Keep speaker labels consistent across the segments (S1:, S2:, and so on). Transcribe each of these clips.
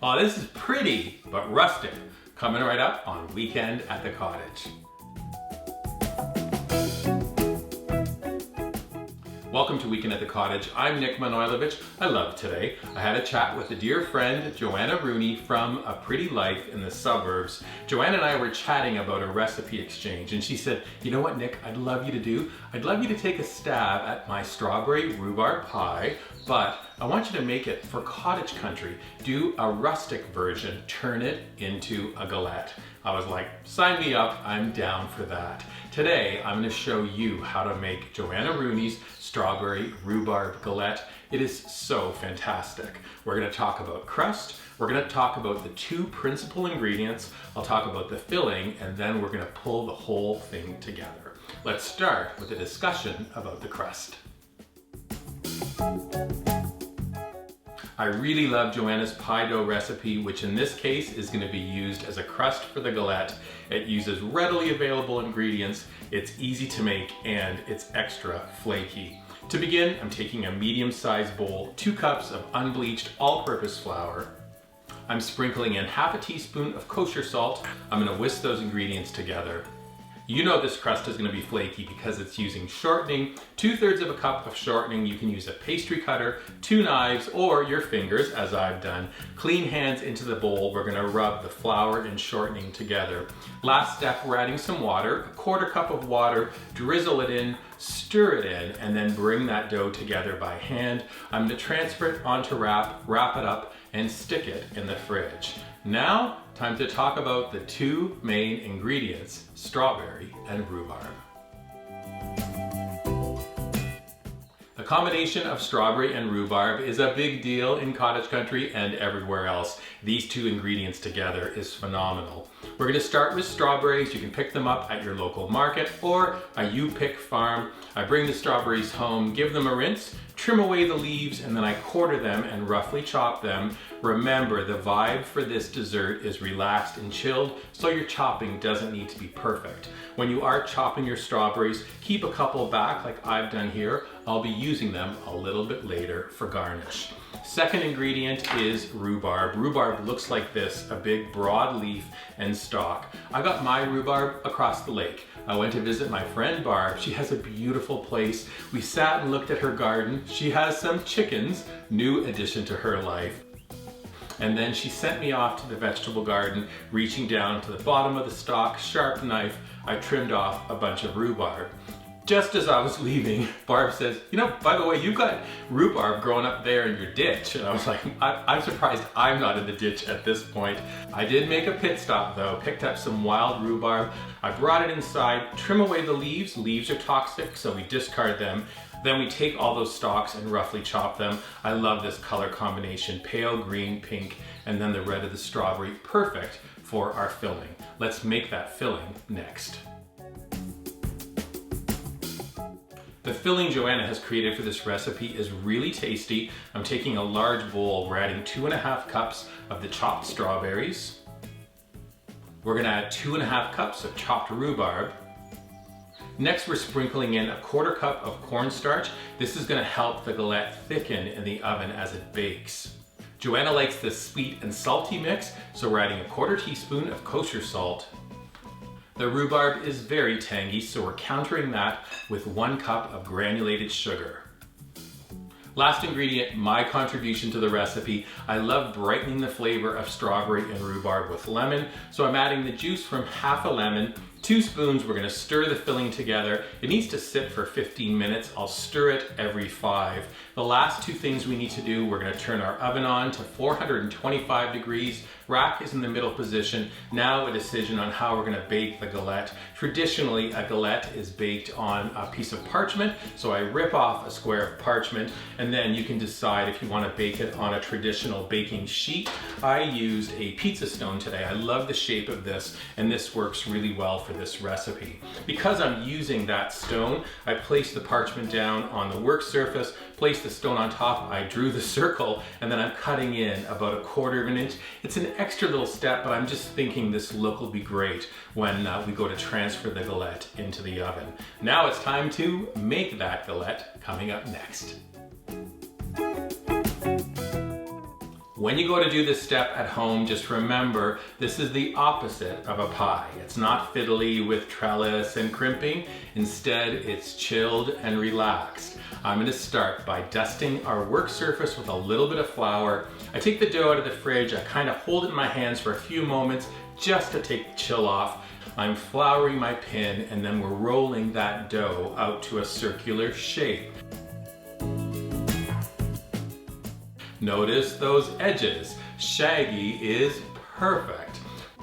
S1: Oh, this is pretty, but rustic. Coming right up on Weekend at the Cottage. Welcome to Weekend at the Cottage. I'm Nick Manojlovic. I love today. I had a chat with a dear friend, Joanna Rooney from A Pretty Life in the Suburbs. Joanna and I were chatting about a recipe exchange, and she said, you know what, Nick, I'd love you to do? I'd love you to take a stab at my strawberry rhubarb pie, but I want you to make it for cottage country. Do a rustic version, turn it into a galette. I was like, sign me up, I'm down for that. Today, I'm going to show you how to make Joanna Rooney's strawberry rhubarb galette. It is so fantastic. We're going to talk about crust, we're going to talk about the two principal ingredients, I'll talk about the filling, and then we're going to pull the whole thing together. Let's start with a discussion about the crust. I really love Joanna's pie dough recipe, which in this case is going to be used as a crust for the galette. It uses readily available ingredients, it's easy to make, and it's extra flaky. To begin, I'm taking a medium-sized bowl, 2 cups of unbleached all-purpose flour. I'm sprinkling in half a teaspoon of kosher salt. I'm going to whisk those ingredients together. You know this crust is going to be flaky because it's using shortening, 2/3 of a cup of shortening. You can use a pastry cutter, 2 knives, or your fingers, as I've done. Clean hands into the bowl. We're going to rub the flour and shortening together. Last step, we're adding some water, 1/4 cup of water, drizzle it in, stir it in, and then bring that dough together by hand. I'm going to transfer it onto wrap it up, and stick it in the fridge. Now, time to talk about the two main ingredients, strawberry and rhubarb. The combination of strawberry and rhubarb is a big deal in cottage country and everywhere else. These two ingredients together is phenomenal. We're going to start with strawberries. You can pick them up at your local market or a U-Pick farm. I bring the strawberries home, give them a rinse, trim away the leaves, and then I quarter them and roughly chop them. Remember, the vibe for this dessert is relaxed and chilled, so your chopping doesn't need to be perfect. When you are chopping your strawberries, keep a couple back like I've done here. I'll be using them a little bit later for garnish. Second ingredient is rhubarb. Rhubarb looks like this, a big broad leaf and stalk. I got my rhubarb across the lake. I went to visit my friend Barb. She has a beautiful place. We sat and looked at her garden. She has some chickens, new addition to her life. And then she sent me off to the vegetable garden, reaching down to the bottom of the stalk, sharp knife, I trimmed off a bunch of rhubarb. Just as I was leaving, Barb says, you know, by the way, you've got rhubarb growing up there in your ditch. And I was like, I'm surprised I'm not in the ditch at this point. I did make a pit stop though, picked up some wild rhubarb. I brought it inside, trim away the leaves. Leaves are toxic, so we discard them. Then we take all those stalks and roughly chop them. I love this color combination, pale green, pink, and then the red of the strawberry. Perfect for our filling. Let's make that filling next. The filling Joanna has created for this recipe is really tasty. I'm taking a large bowl. We're adding 2.5 cups of the chopped strawberries. We're gonna add 2.5 cups of chopped rhubarb. Next, we're sprinkling in 1/4 cup of cornstarch. This is gonna help the galette thicken in the oven as it bakes. Joanna likes this sweet and salty mix, so we're adding 1/4 teaspoon of kosher salt. The rhubarb is very tangy, so we're countering that with 1 cup of granulated sugar. Last ingredient, my contribution to the recipe. I love brightening the flavor of strawberry and rhubarb with lemon, so I'm adding the juice from half a lemon, 2 spoons. We're going to stir the filling together. It needs to sit for 15 minutes. I'll stir it every 5. The last 2 things we need to do, we're going to turn our oven on to 425 degrees. Rack is in the middle position. Now a decision on how we're going to bake the galette. Traditionally, a galette is baked on a piece of parchment, so I rip off a square of parchment, and then you can decide if you want to bake it on a traditional baking sheet. I used a pizza stone today. I love the shape of this, and this works really well for this recipe. Because I'm using that stone, I placed the parchment down on the work surface, placed the stone on top, I drew the circle, and then I'm cutting in about 1/4 of an inch. It's an extra little step, but I'm just thinking this look will be great when we go to transfer the galette into the oven. Now it's time to make that galette, coming up next. When you go to do this step at home, just remember this is the opposite of a pie. It's not fiddly with trellis and crimping. Instead, it's chilled and relaxed. I'm going to start by dusting our work surface with a little bit of flour. I take the dough out of the fridge, I kind of hold it in my hands for a few moments just to take the chill off. I'm flouring my pin and then we're rolling that dough out to a circular shape. Notice those edges. Shaggy is perfect.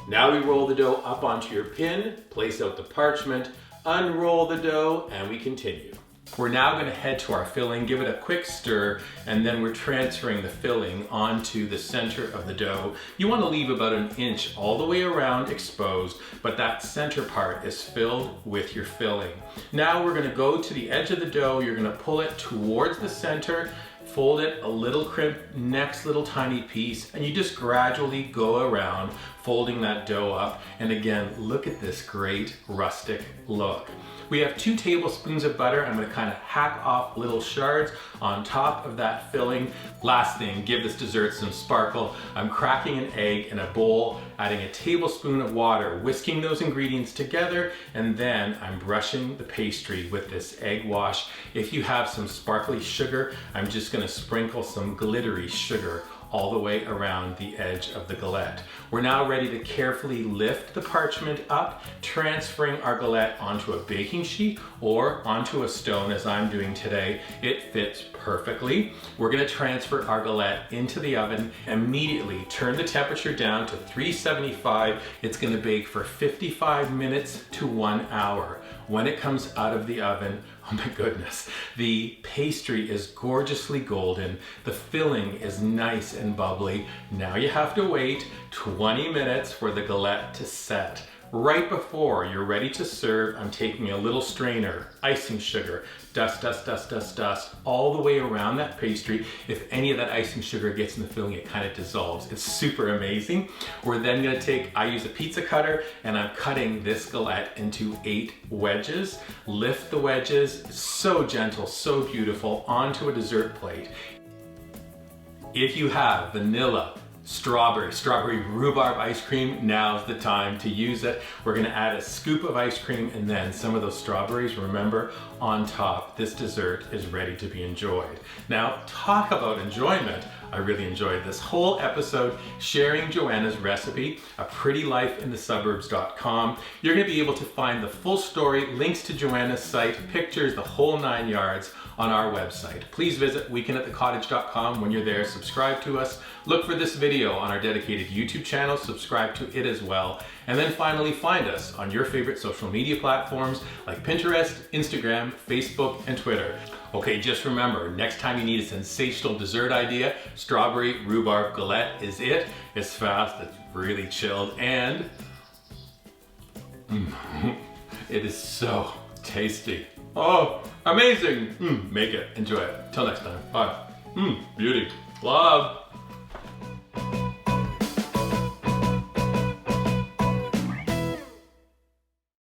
S1: Now we roll the dough up onto your pin, place out the parchment, unroll the dough, and we continue. We're now going to head to our filling, give it a quick stir, and then we're transferring the filling onto the center of the dough. You want to leave about 1 inch all the way around exposed, but that center part is filled with your filling. Now we're going to go to the edge of the dough, you're going to pull it towards the center, fold it a little crimp, next little tiny piece, and you just gradually go around folding that dough up. And again, look at this great rustic look. We have 2 tablespoons of butter. I'm gonna kind of hack off little shards on top of that filling. Last thing, give this dessert some sparkle. I'm cracking an egg in a bowl, adding a tablespoon of water, whisking those ingredients together, and then I'm brushing the pastry with this egg wash. If you have some sparkly sugar, I'm just gonna sprinkle some glittery sugar all the way around the edge of the galette. We're now ready to carefully lift the parchment up, transferring our galette onto a baking sheet or onto a stone as I'm doing today. It fits perfectly. We're gonna transfer our galette into the oven, immediately turn the temperature down to 375. It's gonna bake for 55 minutes to 1 hour. When it comes out of the oven, oh my goodness, the pastry is gorgeously golden. The filling is nice and bubbly. Now you have to wait 20 minutes for the galette to set. Right before you're ready to serve, I'm taking a little strainer, icing sugar, dust, dust, dust, dust, dust, all the way around that pastry. If any of that icing sugar gets in the filling, it kind of dissolves. It's super amazing. We're then gonna take, I use a pizza cutter, and I'm cutting this galette into 8 wedges. Lift the wedges, so gentle, so beautiful, onto a dessert plate. If you have vanilla, strawberry rhubarb ice cream, now's the time to use it. We're gonna add a scoop of ice cream and then some of those strawberries, remember, on top. This dessert is ready to be enjoyed. Now, talk about enjoyment. I really enjoyed this whole episode sharing Joanna's recipe, aprettyLifeinthesuburbs.com. You're gonna be able to find the full story, links to Joanna's site, pictures, the whole 9 yards on our website. Please visit weekendatthecottage.com. When you're there, subscribe to us. Look for this video on our dedicated YouTube channel, subscribe to it as well. And then finally find us on your favorite social media platforms like Pinterest, Instagram, Facebook, and Twitter. Okay, just remember, next time you need a sensational dessert idea, strawberry rhubarb galette is it. It's fast, it's really chilled, and it is so tasty. Oh, amazing. Make it, enjoy it. Till next time, bye. Beauty, love.